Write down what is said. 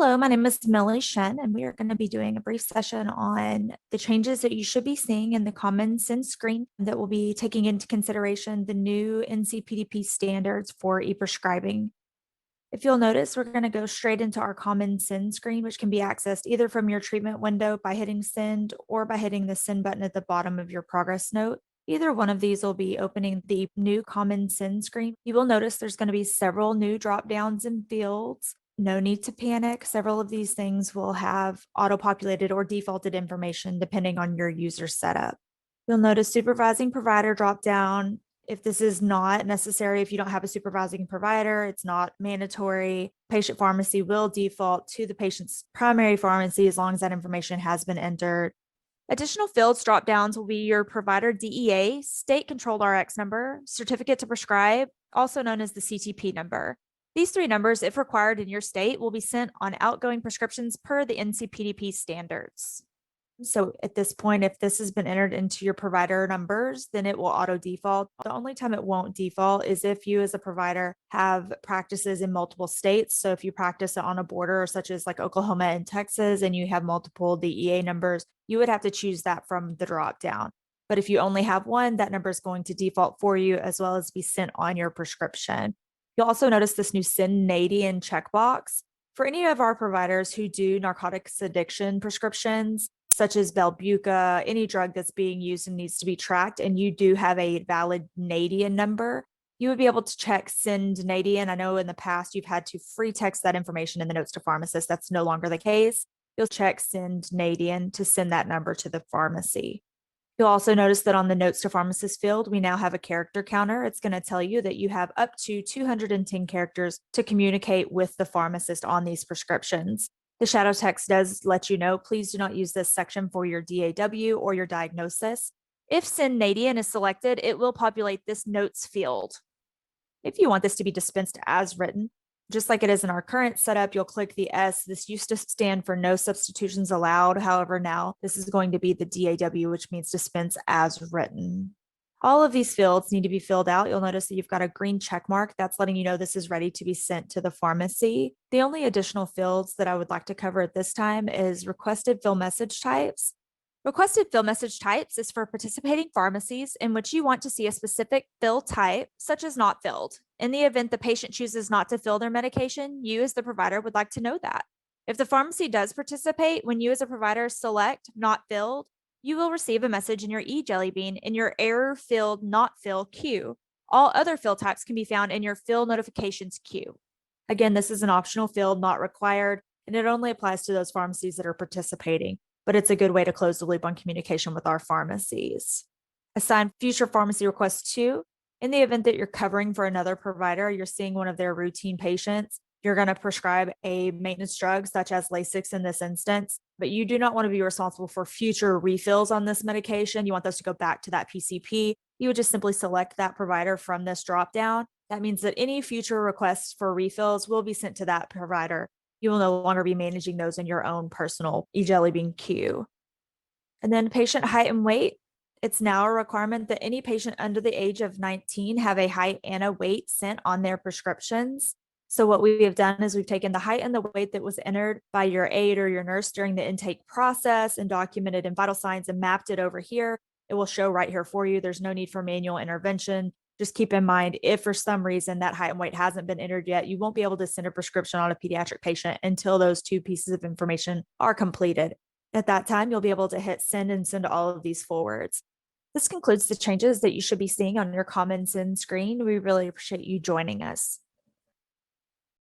Hello, my name is Millie Shen, and we are going to be doing a brief session on the changes that you should be seeing in the Common Sense screen that will be taking into consideration the new NCPDP standards for e-prescribing. If you'll notice, we're going to go straight into our Common Send screen, which can be accessed either from your treatment window by hitting send or by hitting the send button at the bottom of your progress note. Either one of these will be opening the new Common Send screen. You will notice there's going to be several new drop downs and fields. No need to panic. Several of these things will have auto-populated or defaulted information depending on your user setup. You'll notice supervising provider drop down. If this is not necessary, if you don't have a supervising provider, it's not mandatory. Patient pharmacy will default to the patient's primary pharmacy as long as that information has been entered. Additional fields drop downs will be your provider DEA, state controlled RX number, certificate to prescribe, also known as the CTP number. These three numbers, if required in your state, will be sent on outgoing prescriptions per the NCPDP standards. So at this point, if this has been entered into your provider numbers, then it will auto default. The only time it won't default is if you as a provider have practices in multiple states. So if you practice on a border such as like Oklahoma and Texas, and you have multiple DEA numbers, you would have to choose that from the drop down. But if you only have one, that number is going to default for you as well as be sent on your prescription. You'll also notice this new Send Nadian checkbox. For any of our providers who do narcotics addiction prescriptions, such as Belbuca, any drug that's being used and needs to be tracked, and you do have a valid Nadian number, you would be able to check Send Nadian. I know in the past you've had to free text that information in the notes to pharmacists. That's no longer the case. You'll check Send Nadian to send that number to the pharmacy. You'll also notice that on the notes to pharmacist field, we now have a character counter. It's going to tell you that you have up to 210 characters to communicate with the pharmacist on these prescriptions. The shadow text does let you know, please do not use this section for your DAW or your diagnosis. If Send Nadian is selected, it will populate this notes field. If you want this to be dispensed as written, just like it is in our current setup, you'll click the S. This used to stand for no substitutions allowed. However, now this is going to be the DAW, which means dispense as written. All of these fields need to be filled out. You'll notice that you've got a green check mark that's letting you know this is ready to be sent to the pharmacy. The only additional fields that I would like to cover at this time is requested fill message types. Requested fill message types is for participating pharmacies in which you want to see a specific fill type, such as not filled. In the event the patient chooses not to fill their medication, you as the provider would like to know that. If the pharmacy does participate, when you as a provider select not filled, you will receive a message in your eJellybean in your error filled not fill queue. All other fill types can be found in your fill notifications queue. Again, this is an optional field, not required, and it only applies to those pharmacies that are participating, but it's a good way to close the loop on communication with our pharmacies. Assign future pharmacy requests to. In the event that you're covering for another provider, you're seeing one of their routine patients, you're going to prescribe a maintenance drug such as Lasix in this instance, but you do not want to be responsible for future refills on this medication. You want those to go back to that PCP. You would just simply select that provider from this dropdown. That means that any future requests for refills will be sent to that provider. You will no longer be managing those in your own personal eJellybean queue. And then patient height and weight. It's now a requirement that any patient under the age of 19 have a height and a weight sent on their prescriptions. So what we have done is we've taken the height and the weight that was entered by your aide or your nurse during the intake process and documented in vital signs and mapped it over here. It will show right here for you. There's no need for manual intervention. Just keep in mind, if for some reason that height and weight hasn't been entered yet, you won't be able to send a prescription on a pediatric patient until those two pieces of information are completed. At that time, you'll be able to hit send and send all of these forwards. This concludes the changes that you should be seeing on your Common Sense screen. We really appreciate you joining us.